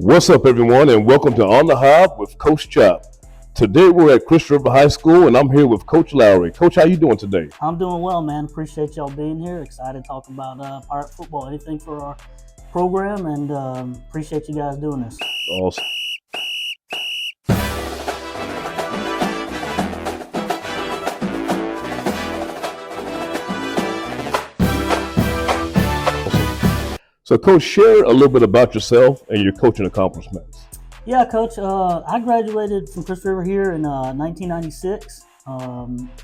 What's up, everyone, and welcome to On the Hop with Coach Chop. Today we're at Chris River High School, and I'm here with Coach Lowery. Coach, how you doing today? I'm doing well, man. Appreciate y'all being here. Excited to talk about Pirate football, anything for our program, and appreciate you guys doing this. Awesome. So, Coach, share a little bit about yourself and your coaching accomplishments. Yeah, Coach. I graduated from Chris River here in 1996.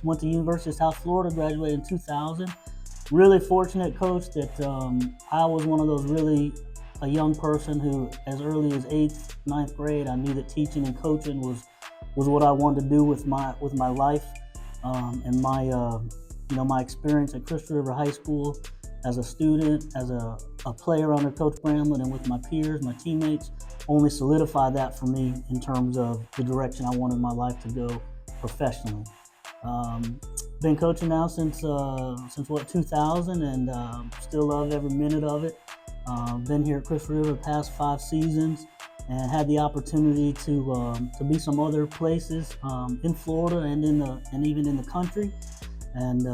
Went to University of South Florida, graduated in 2000. Really fortunate, Coach, that I was one of those a young person who, as early as 8th, 9th grade, I knew that teaching and coaching was what I wanted to do with my life, and my experience at Chris River High School as a student, as a player under Coach Bramlett, and with my peers, my teammates, only solidified that for me in terms of the direction I wanted my life to go professionally. Been coaching now since 2000, and still love every minute of it. Been here at Chris River the past 5 seasons, and had the opportunity to be some other places in Florida and even in the country, and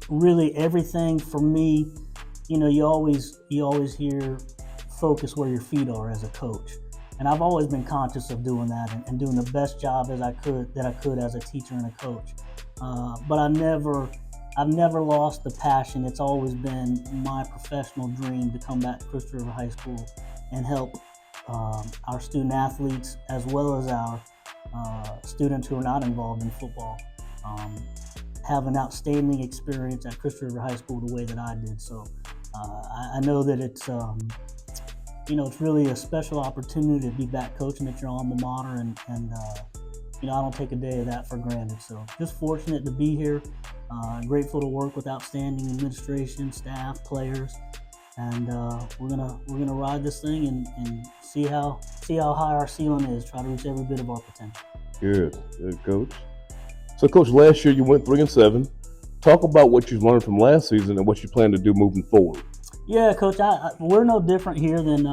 really everything for me. You always hear focus where your feet are as a coach, and I've always been conscious of doing that and doing the best job as I could as a teacher and a coach. But I've never lost the passion. It's always been my professional dream to come back to Chris River High School and help our student athletes, as well as our students who are not involved in football, have an outstanding experience at Chris River High School the way that I did. So I know that it's really a special opportunity to be back coaching at your alma mater, and I don't take a day of that for granted. So just fortunate to be here, grateful to work with outstanding administration, staff, players, and we're gonna ride this thing and see how high our ceiling is. Try to reach every bit of our potential. Good, Coach. So, Coach, last year you went 3-7. Talk about what you learned from last season and what you plan to do moving forward. Yeah, Coach, we're no different here than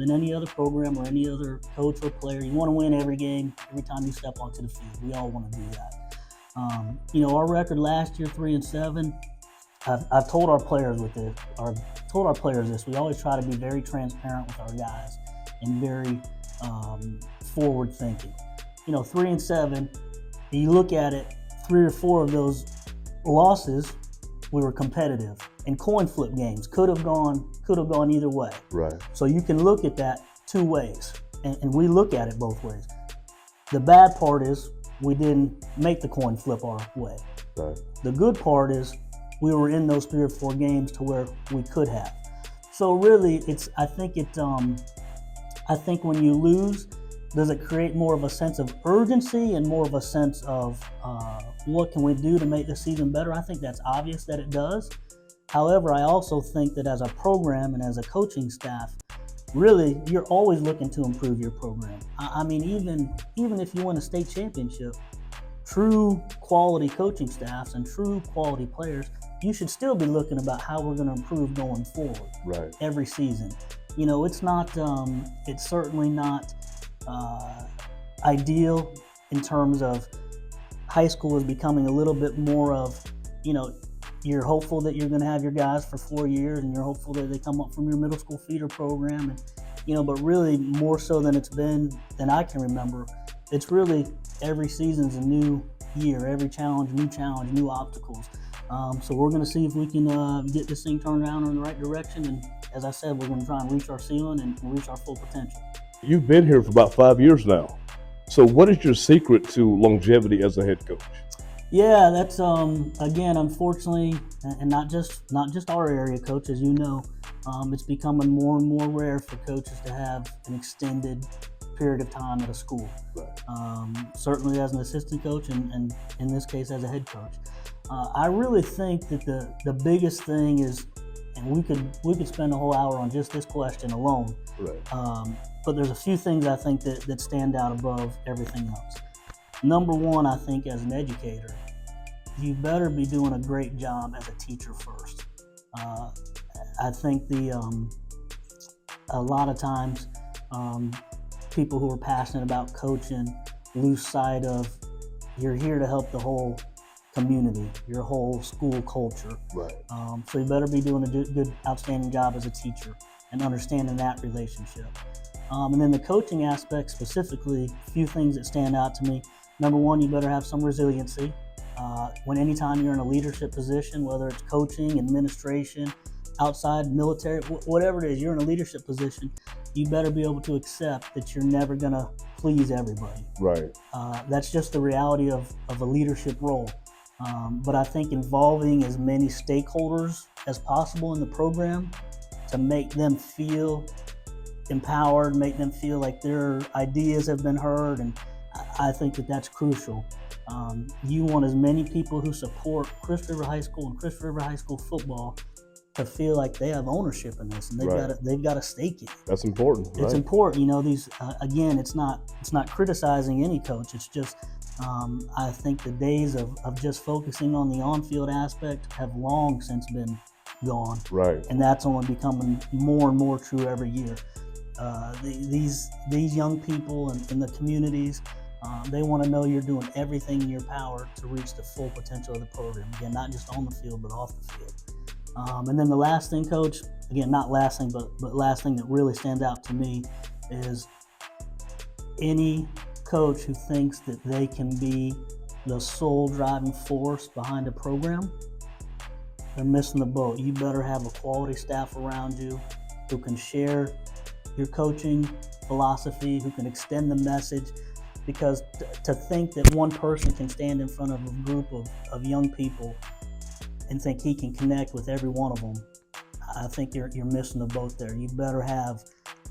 any other program or any other coach or player. You want to win every game, every time you step onto the field. We all want to do that. Our record last year, 3-7. I've told our players this. We always try to be very transparent with our guys and very forward thinking. 3-7. You look at it, 3 or 4 of those losses, we were competitive. And coin flip games could have gone either way. Right. So you can look at that 2 ways, and we look at it both ways. The bad part is we didn't make the coin flip our way. Right. The good part is we were in those 3 or 4 games to where we could have. So really, I think when you lose, does it create more of a sense of urgency and more of a sense of what can we do to make the season better? I think that's obvious that it does. However, I also think that as a program and as a coaching staff, really, you're always looking to improve your program. I mean, even if you win a state championship, true quality coaching staffs and true quality players, you should still be looking about how we're going to improve going forward. Right. Every season. It's not. It's certainly not ideal in terms of high school is becoming a little bit more of, you're hopeful that you're going to have your guys for 4 years, and you're hopeful that they come up from your middle school feeder program, and but really more so than than I can remember. It's really every season's a new year, every challenge, new obstacles. So we're going to see if we can get this thing turned around in the right direction, and as I said, we're going to try and reach our ceiling and reach our full potential. You've been here for about 5 years now. So what is your secret to longevity as a head coach? Yeah, that's again, unfortunately, and not just our area, Coach, as you know, it's becoming more and more rare for coaches to have an extended period of time at a school. Right. Certainly as an assistant coach, and in this case as a head coach. I really think that the biggest thing is, and we could spend a whole hour on just this question alone. Right. But there's a few things I think that stand out above everything else. Number one, I think as an educator, you better be doing a great job as a teacher first. I think a lot of times people who are passionate about coaching lose sight of you're here to help the whole community, your whole school culture. Right. So you better be doing a good, outstanding job as a teacher and understanding that relationship. And then the coaching aspect specifically, a few things that stand out to me. Number one, you better have some resiliency. Anytime you're in a leadership position, whether it's coaching, administration, outside, military, whatever it is, you're in a leadership position, you better be able to accept that you're never going to please everybody. Right. That's just the reality of a leadership role. But I think involving as many stakeholders as possible in the program to make them feel empowered, make them feel like their ideas have been heard, and I think that that's crucial. You want as many people who support Christopher River High School and Christopher River High School football to feel like they have ownership in this and they've got a stake in it. That's important. It's important. You know, these again, it's not criticizing any coach. It's just I think the days of just focusing on the on-field aspect have long since been gone. Right. And that's only becoming more and more true every year. These young people in the communities, they want to know you're doing everything in your power to reach the full potential of the program. Again, not just on the field, but off the field. And then the last thing, Coach, again, not last thing, but last thing that really stands out to me is any coach who thinks that they can be the sole driving force behind a program, they're missing the boat. You better have a quality staff around you who can share your coaching philosophy, who can extend the message, because to think that one person can stand in front of a group of young people and think he can connect with every one of them, I think you're missing the boat there. You better have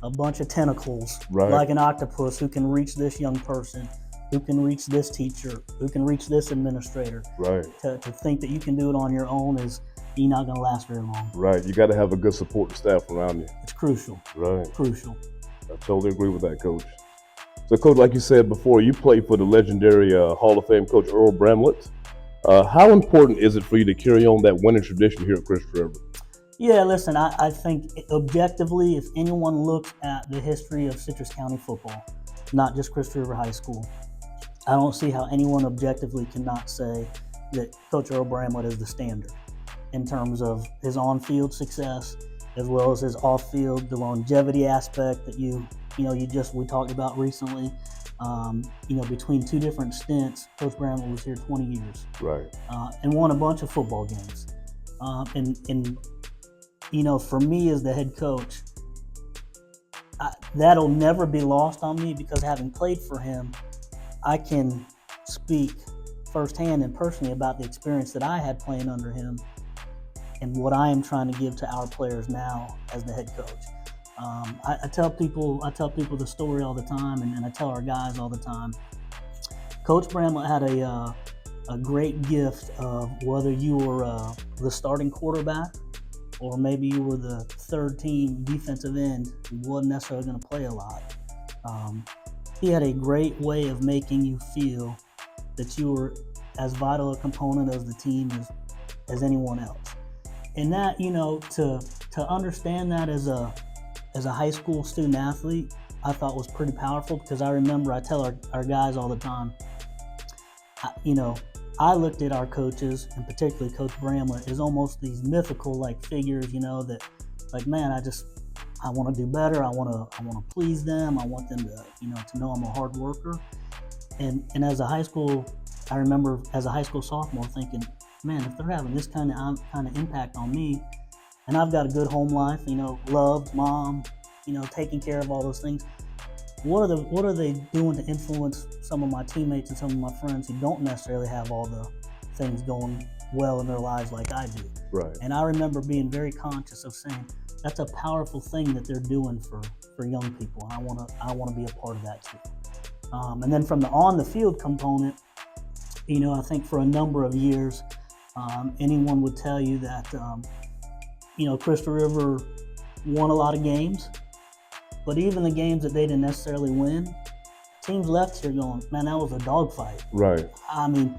a bunch of tentacles, like an octopus, who can reach this young person, who can reach this teacher, who can reach this administrator. Right. To think that you can do it on your own is, you're not going to last very long. Right. You got to have a good support staff around you. It's crucial. Right. Crucial. I totally agree with that, Coach. So, Coach, like you said before, you played for the legendary Hall of Fame coach Earl Bramlett. How important is it for you to carry on that winning tradition here at Christopher River? Yeah, listen, I think objectively, if anyone looks at the history of Citrus County football, not just Christopher River High School, I don't see how anyone objectively cannot say that Coach Earl Bramlett is the standard in terms of his on-field success, as well as his off-field, the longevity aspect that we talked about recently. Between two different stints, Coach Bramlett was here 20 years. Right. And won a bunch of football games. For me as the head coach, that'll never be lost on me, because having played for him, I can speak firsthand and personally about the experience that I had playing under him and what I am trying to give to our players now as the head coach. I tell people the story all the time, and I tell our guys all the time. Coach Bramlett had a great gift of, whether you were the starting quarterback or maybe you were the third team defensive end who wasn't necessarily going to play a lot. He had a great way of making you feel that you were as vital a component of the team as anyone else. And that, to understand that as a high school student athlete, I thought was pretty powerful, because I remember I tell our guys all the time, I looked at our coaches, and particularly Coach Bramlett, as almost these mythical figures, that man, I want to do better. I want to please them. I want them to know I'm a hard worker. And as a high school, I remember as a high school sophomore thinking, man, if they're having this kind of impact on me, and I've got a good home life, loved, mom, taking care of all those things, what are they doing to influence some of my teammates and some of my friends who don't necessarily have all the things going well in their lives like I do? Right. And I remember being very conscious of saying, that's a powerful thing that they're doing for young people, and I want to be a part of that too. And then from the on the field component, I think for a number of years, anyone would tell you that Christopher River won a lot of games, but even the games that they didn't necessarily win, teams left here going, man, that was a dogfight. Right. I mean,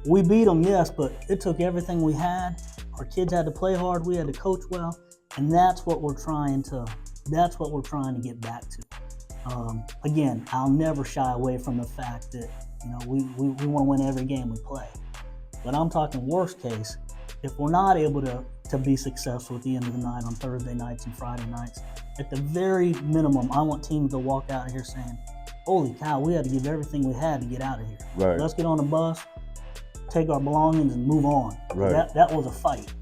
we beat them, yes, but it took everything we had. Our kids had to play hard. We had to coach well. And that's what we're trying to That's what we're trying to get back to. Again, I'll never shy away from the fact that we want to win every game we play. But I'm talking worst case, if we're not able to be successful at the end of the night on Thursday nights and Friday nights, at the very minimum, I want teams to walk out of here saying, holy cow, we had to give everything we had to get out of here. Right. Let's get on the bus, take our belongings, and move on. Right. That was a fight.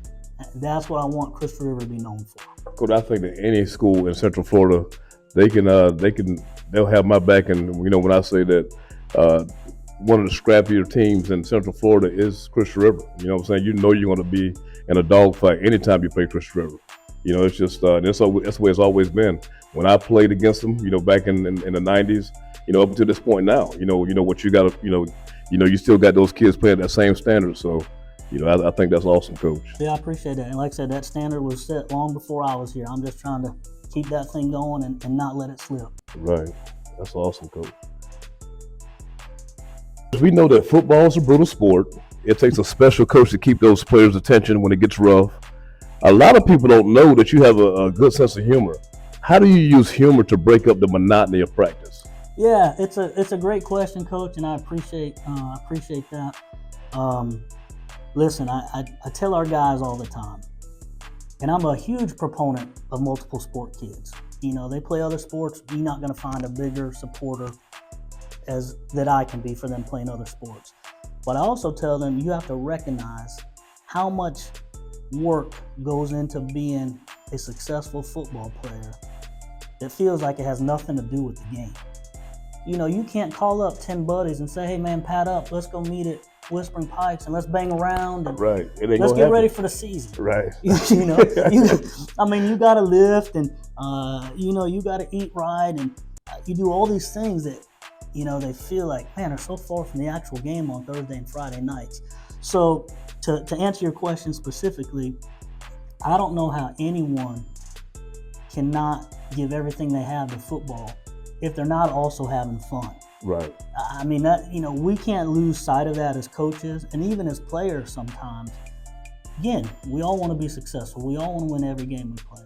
That's what I want Crystal River to be known for. Coach, I think that any school in Central Florida, they'll have my back. And when I say that one of the scrappier teams in Central Florida is Crystal River. You know what I'm saying? You're going to be in a dogfight anytime you play Crystal River. It's just that's the way it's always been. When I played against them, back in the '90s, up until this point now, what you got to, you still got those kids playing at that same standard. So, I think that's awesome, Coach. Yeah, I appreciate that. And like I said, that standard was set long before I was here. I'm just trying to keep that thing going and not let it slip. Right. That's awesome, Coach. We know that football is a brutal sport. It takes a special coach to keep those players' attention when it gets rough. A lot of people don't know that you have a good sense of humor. How do you use humor to break up the monotony of practice? Yeah, it's a great question, Coach, and I appreciate that. Listen, I tell our guys all the time, and I'm a huge proponent of multiple sport kids. They play other sports. You're not going to find a bigger supporter that I can be for them playing other sports. But I also tell them you have to recognize how much work goes into being a successful football player. It feels like it has nothing to do with the game. You can't call up 10 buddies and say, hey man, pad up, let's go meet at Whispering Pikes and let's bang around and right. Let's get ready for the season. Right. you got to lift and you got to eat right and you do all these things that they feel like, man, they're so far from the actual game on Thursday and Friday nights. So to answer your question specifically, I don't know how anyone cannot give everything they have to football if they're not also having fun. Right. I mean, that we can't lose sight of that as coaches and even as players sometimes. Again, we all want to be successful. We all want to win every game we play.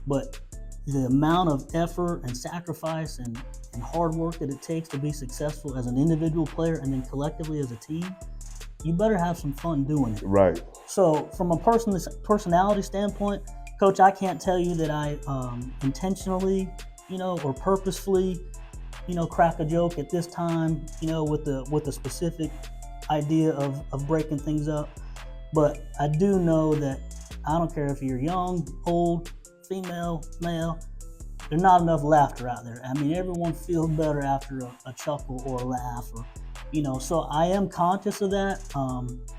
But the amount of effort and sacrifice and hard work that it takes to be successful as an individual player and then collectively as a team, you better have some fun doing it. Right. So from a personality standpoint, Coach, I can't tell you that I intentionally, or purposefully, crack a joke at this time, with the specific idea of breaking things up. But I do know that I don't care if you're young, old, female, male, there's not enough laughter out there. I mean, everyone feels better after a chuckle or a laugh, or, so I am conscious of that.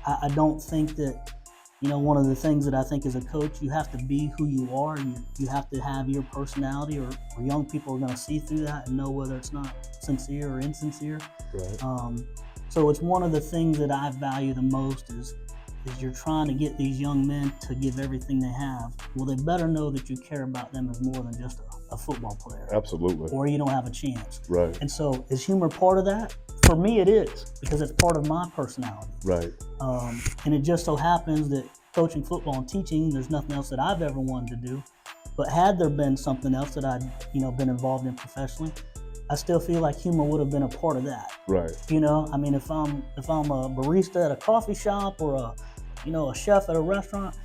I don't think that, one of the things that I think as a coach, you have to be who you are. You have to have your personality, or young people are going to see through that and know whether it's not sincere or insincere. Right. So it's one of the things that I value the most is you're trying to get these young men to give everything they have. Well, they better know that you care about them as more than just a football player. Absolutely. Or you don't have a chance. Right. And so is humor part of that? For me, it is, because it's part of my personality. Right. And it just so happens that coaching football and teaching, there's nothing else that I've ever wanted to do. But had there been something else that I'd, been involved in professionally, I still feel like humor would have been a part of that. Right. I mean, if I'm a barista at a coffee shop or a chef at a restaurant,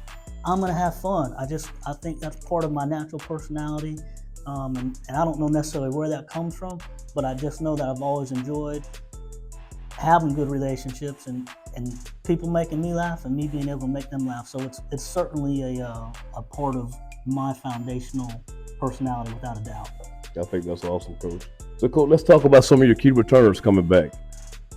I'm gonna have fun. I think that's part of my natural personality. And I don't know necessarily where that comes from, but I just know that I've always enjoyed having good relationships and people making me laugh and me being able to make them laugh. So it's certainly a part of my foundational personality, without a doubt. I think that's awesome, Coach. So, Coach, let's talk about some of your key returners coming back.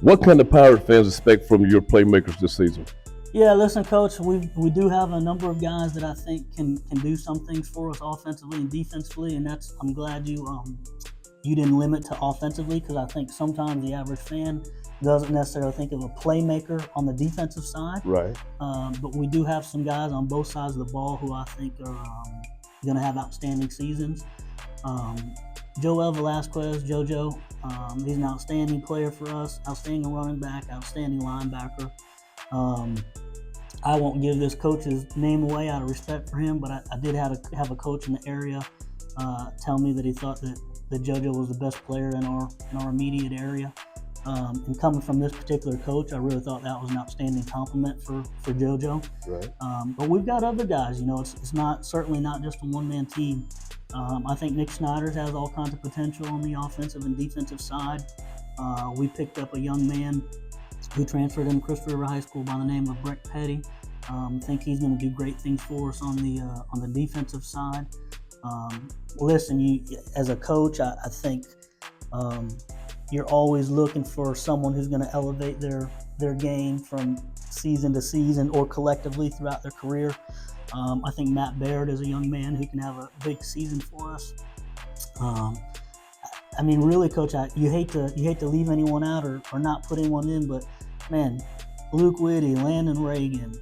What can the Pirate fans expect from your playmakers this season? Yeah, listen, Coach, we do have a number of guys that I think can do some things for us offensively and defensively, and I'm glad you didn't limit to offensively, because I think sometimes the average fan doesn't necessarily think of a playmaker on the defensive side. Right. But we do have some guys on both sides of the ball who I think are going to have outstanding seasons. Joel Velasquez, JoJo, he's an outstanding player for us, outstanding running back, outstanding linebacker. I won't give this coach's name away out of respect for him, but I did have a coach in the area tell me that he thought that JoJo was the best player in our immediate area. And coming from this particular coach, I really thought that was an outstanding compliment for JoJo. Right. But we've got other guys. It's certainly not just a one-man team. I think Nick Snyder's has all kinds of potential on the offensive and defensive side. We picked up a young man who transferred into Crystal River High School by the name of Brett Petty. I think he's going to do great things for us on the defensive side. Listen, you as a coach, I think you're always looking for someone who's going to elevate their game from season to season or collectively throughout their career. I think Matt Baird is a young man who can have a big season for us. I mean, really, Coach, you hate to leave anyone out or not put anyone in, but man, Luke Whitty, Landon Reagan,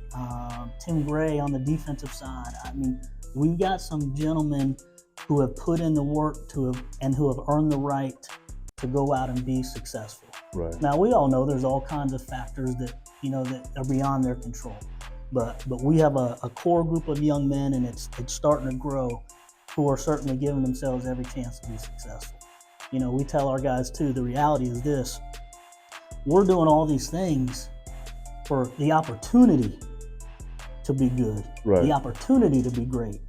Tim Gray on the defensive side. I mean, we've got some gentlemen who have put in the work and who have earned the right to go out and be successful. Right. Now, we all know there's all kinds of factors that are beyond their control, but we have a core group of young men, and it's starting to grow, who are certainly giving themselves every chance to be successful. We tell our guys too, the reality is this: we're doing all these things for the opportunity to be good, right, the opportunity to be great,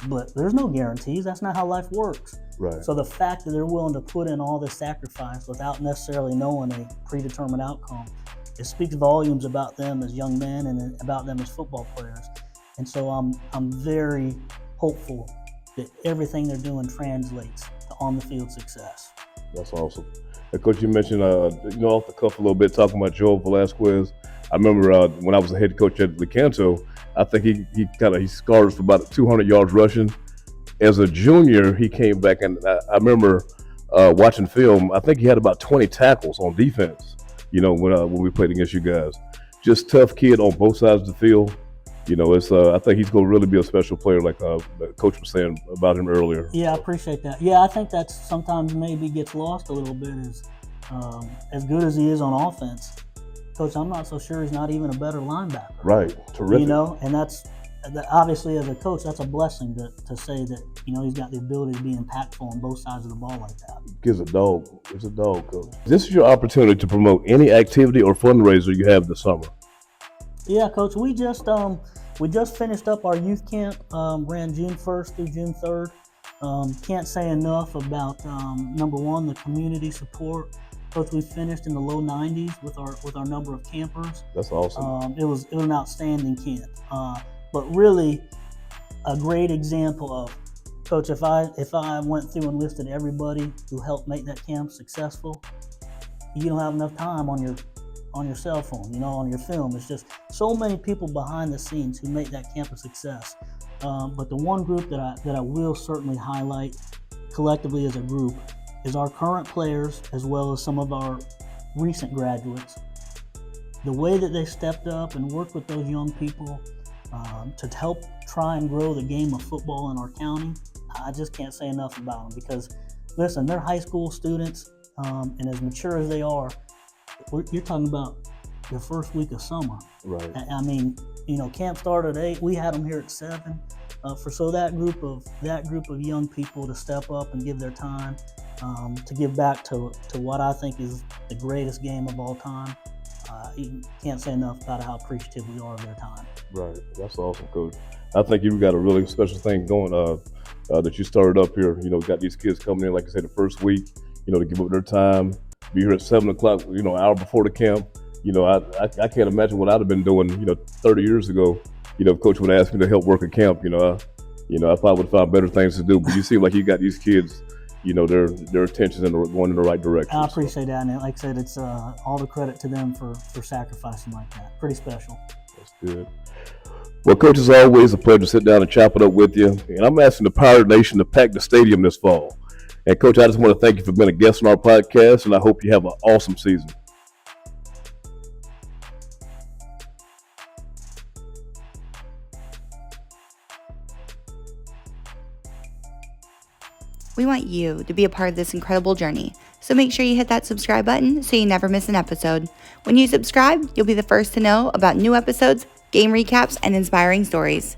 but there's no guarantees. That's not how life works. Right. So the fact that they're willing to put in all this sacrifice without necessarily knowing a predetermined outcome, it speaks volumes about them as young men and about them as football players. And so I'm very hopeful that everything they're doing translates to on-the-field success. That's awesome. And Coach, you mentioned, off the cuff a little bit, talking about Joel Velasquez. I remember when I was a head coach at Lecanto, I think he scored for about 200 yards rushing. As a junior, he came back, and I remember watching film. I think he had about 20 tackles on defense. When we played against you guys, just tough kid on both sides of the field. I think he's going to really be a special player, like the coach was saying about him earlier. Yeah, I appreciate that. Yeah, I think that's sometimes maybe gets lost a little bit. As good as he is on offense, Coach, I'm not so sure he's not even a better linebacker. Right, terrific. And that's obviously, as a coach, that's a blessing to say that he's got the ability to be impactful on both sides of the ball like that. Gives a dog. It's a dog, Coach. This is your opportunity to promote any activity or fundraiser you have this summer. Yeah, Coach, we just finished up our youth camp, ran June 1st through June 3rd. Can't say enough about, number one, the community support. Coach, we finished in the low 90s with our number of campers. That's awesome. It was an outstanding camp. But really a great example of, Coach, if I went through and listed everybody who helped make that camp successful, you don't have enough time on your cell phone, on your film. It's just so many people behind the scenes who make that camp a success. But the one group that I will certainly highlight collectively as a group is our current players, as well as some of our recent graduates. The way that they stepped up and worked with those young people to help try and grow the game of football in our county, I just can't say enough about them, because listen, they're high school students, and as mature as they are, you're talking about the first week of summer. Right. I mean, camp started at 8. We had them here at 7. So that group of young people to step up and give their time, to give back to what I think is the greatest game of all time. You can't say enough about how appreciative we are of their time. Right. That's awesome, Coach. I think you've got a really special thing going that you started up here. Got these kids coming in, like I said, the first week, to give up their time, be here at 7 o'clock, an hour before the camp. I can't imagine what I'd have been doing, 30 years ago. If Coach would ask me to help work a camp, I probably would have found better things to do. But you seem like you got these kids, their attention's going in the right direction. I appreciate that, and like I said, it's all the credit to them for sacrificing like that. Pretty special. That's good. Well, Coach, it's always a pleasure to sit down and chop it up with you. And I'm asking the Pirate Nation to pack the stadium this fall. And Coach, I just want to thank you for being a guest on our podcast, and I hope you have an awesome season. We want you to be a part of this incredible journey, so make sure you hit that subscribe button so you never miss an episode. When you subscribe, you'll be the first to know about new episodes, game recaps, and inspiring stories.